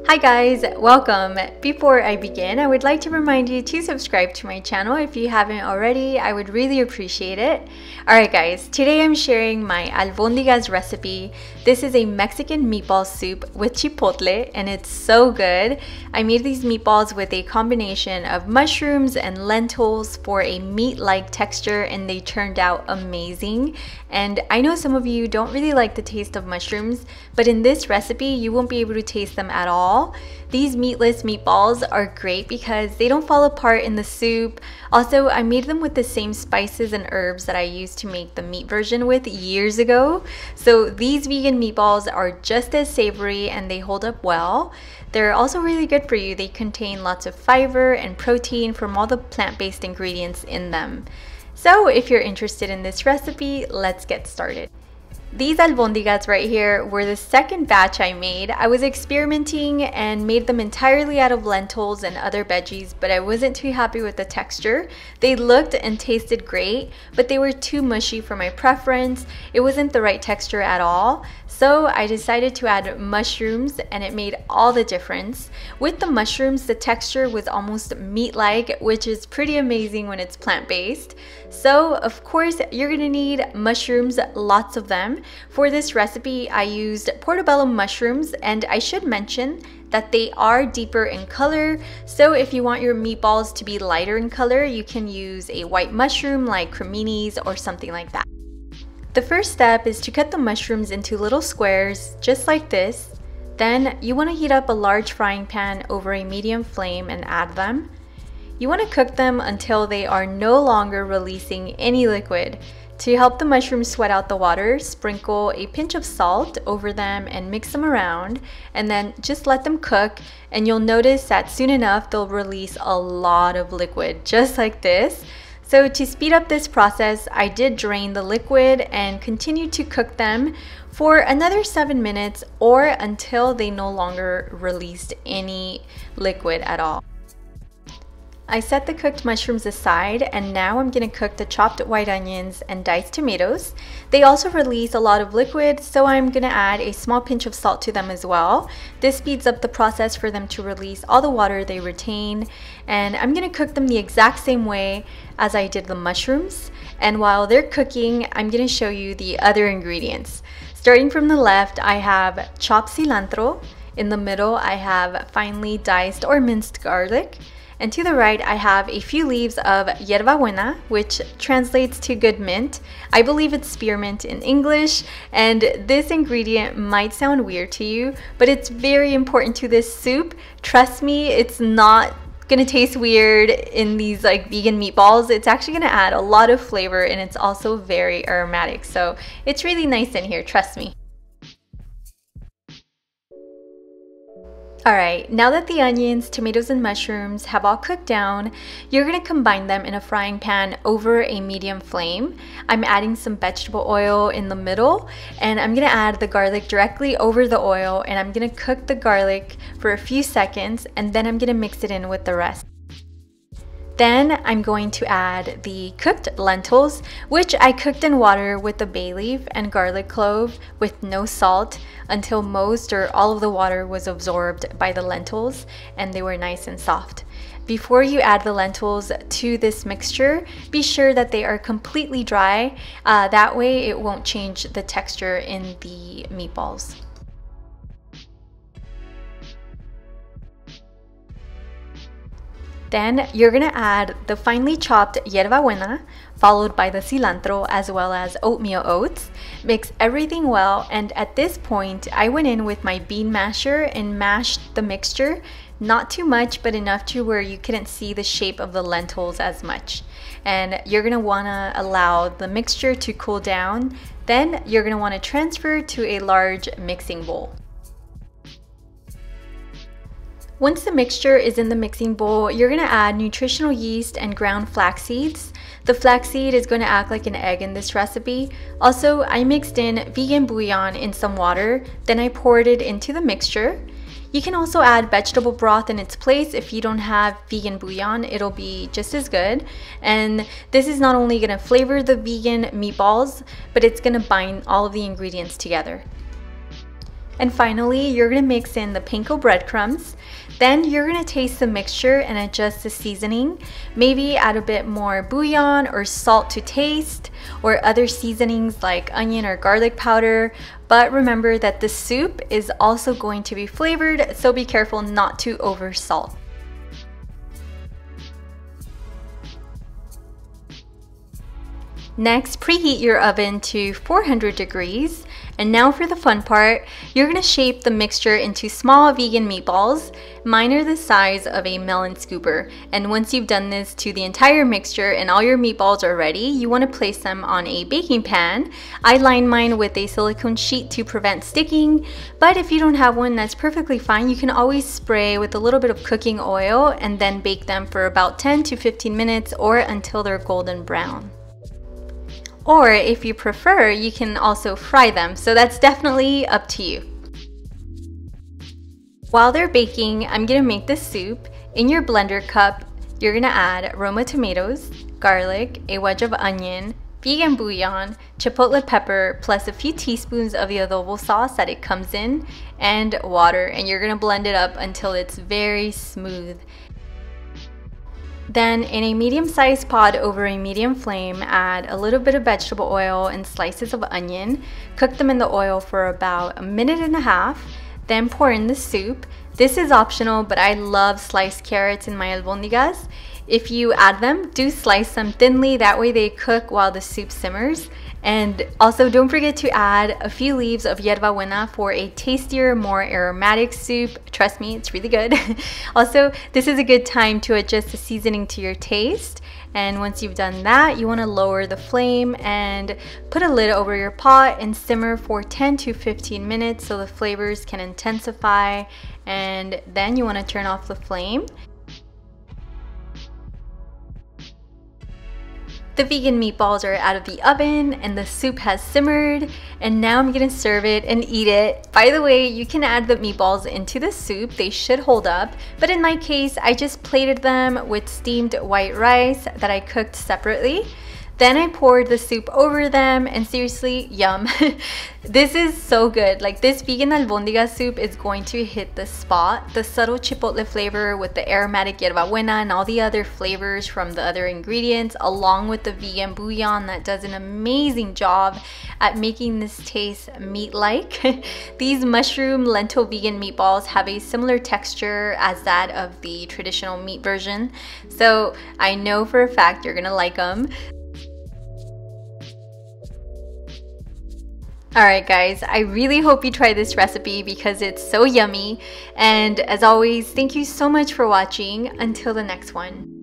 Hi guys, welcome. Before I begin, I would like to remind you to subscribe to my channel if you haven't already. I would really appreciate it. Alright guys, today I'm sharing my Albondigas recipe. This is a Mexican meatball soup with Chipotle and it's so good. I made these meatballs with a combination of mushrooms and lentils for a meat-like texture and they turned out amazing. And I know some of you don't really like the taste of mushrooms, but in this recipe you won't be able to taste them at all. These meatless meatballs are great because they don't fall apart in the soup. Also, I made them with the same spices and herbs that I used to make the meat version with years ago. So these vegan meatballs are just as savory and they hold up well. They're also really good for you. They contain lots of fiber and protein from all the plant-based ingredients in them. So if you're interested in this recipe, let's get started. These albondigas right here were the second batch I made. I was experimenting and made them entirely out of lentils and other veggies, but I wasn't too happy with the texture. They looked and tasted great, but they were too mushy for my preference. It wasn't the right texture at all. So I decided to add mushrooms and it made all the difference. With the mushrooms, the texture was almost meat-like, which is pretty amazing when it's plant-based. So of course, you're gonna need mushrooms, lots of them. For this recipe, I used portobello mushrooms, and I should mention that they are deeper in color. So if you want your meatballs to be lighter in color, you can use a white mushroom like creminis or something like that. The first step is to cut the mushrooms into little squares, just like this. Then you want to heat up a large frying pan over a medium flame and add them. You want to cook them until they are no longer releasing any liquid. To help the mushrooms sweat out the water, sprinkle a pinch of salt over them and mix them around, and then just let them cook, and you'll notice that soon enough they'll release a lot of liquid, just like this. So to speed up this process, I did drain the liquid and continue to cook them for another 7 minutes or until they no longer released any liquid at all. I set the cooked mushrooms aside and now I'm going to cook the chopped white onions and diced tomatoes. They also release a lot of liquid, so I'm going to add a small pinch of salt to them as well. This speeds up the process for them to release all the water they retain, and I'm going to cook them the exact same way as I did the mushrooms. And while they're cooking, I'm going to show you the other ingredients. Starting from the left, I have chopped cilantro. In the middle, I have finely diced or minced garlic. And to the right, I have a few leaves of yerba buena, which translates to good mint. I believe it's spearmint in English, and this ingredient might sound weird to you, but it's very important to this soup. Trust me, it's not gonna taste weird in these like vegan meatballs. It's actually gonna add a lot of flavor and it's also very aromatic. So it's really nice in here, trust me. Alright, now that the onions, tomatoes, and mushrooms have all cooked down, you're going to combine them in a frying pan over a medium flame. I'm adding some vegetable oil in the middle, and I'm going to add the garlic directly over the oil, and I'm going to cook the garlic for a few seconds, and then I'm going to mix it in with the rest. Then I'm going to add the cooked lentils, which I cooked in water with the bay leaf and garlic clove with no salt until most or all of the water was absorbed by the lentils and they were nice and soft. Before you add the lentils to this mixture, be sure that they are completely dry. That way it won't change the texture in the meatballs. Then you're going to add the finely chopped yerba buena, followed by the cilantro as well as oatmeal oats. Mix everything well, and at this point I went in with my bean masher and mashed the mixture. Not too much, but enough to where you couldn't see the shape of the lentils as much. And you're going to want to allow the mixture to cool down. Then you're going to want to transfer to a large mixing bowl. Once the mixture is in the mixing bowl, you're going to add nutritional yeast and ground flax seeds. The flaxseed is going to act like an egg in this recipe. Also, I mixed in vegan bouillon in some water, then I poured it into the mixture. You can also add vegetable broth in its place. If you don't have vegan bouillon, it'll be just as good. And this is not only going to flavor the vegan meatballs, but it's going to bind all of the ingredients together. And finally, you're gonna mix in the panko breadcrumbs. Then you're gonna taste the mixture and adjust the seasoning. Maybe add a bit more bouillon or salt to taste, or other seasonings like onion or garlic powder. But remember that the soup is also going to be flavored, so be careful not to over salt. Next, preheat your oven to 400 degrees. And now for the fun part, you're gonna shape the mixture into small vegan meatballs. Mine are the size of a melon scooper. And once you've done this to the entire mixture and all your meatballs are ready, you wanna place them on a baking pan. I line mine with a silicone sheet to prevent sticking, but if you don't have one, that's perfectly fine. You can always spray with a little bit of cooking oil and then bake them for about 10 to 15 minutes or until they're golden brown. Or if you prefer, you can also fry them, so that's definitely up to you. While they're baking, I'm gonna make this soup. In your blender cup, you're gonna add Roma tomatoes, garlic, a wedge of onion, vegan bouillon, chipotle pepper, plus a few teaspoons of the adobo sauce that it comes in, and water, and you're gonna blend it up until it's very smooth. Then in a medium-sized pot over a medium flame, add a little bit of vegetable oil and slices of onion. Cook them in the oil for about a minute and a half. Then pour in the soup. This is optional, but I love sliced carrots in my albondigas. If you add them, do slice them thinly, that way they cook while the soup simmers. And also don't forget to add a few leaves of yerba buena for a tastier, more aromatic soup. Trust me, it's really good. Also, this is a good time to adjust the seasoning to your taste. And once you've done that, you want to lower the flame and put a lid over your pot and simmer for 10 to 15 minutes so the flavors can intensify. And then you want to turn off the flame. The vegan meatballs are out of the oven and the soup has simmered, and now I'm gonna serve it and eat it. By the way, you can add the meatballs into the soup, they should hold up, but in my case, I just plated them with steamed white rice that I cooked separately. Then I poured the soup over them, and seriously, yum. This is so good. Like, this vegan albondigas soup is going to hit the spot. The subtle chipotle flavor with the aromatic yerba buena and all the other flavors from the other ingredients, along with the vegan bouillon that does an amazing job at making this taste meat-like. These mushroom lentil vegan meatballs have a similar texture as that of the traditional meat version, so I know for a fact you're gonna like them. Alright guys, I really hope you try this recipe because it's so yummy, and as always, thank you so much for watching. Until the next one.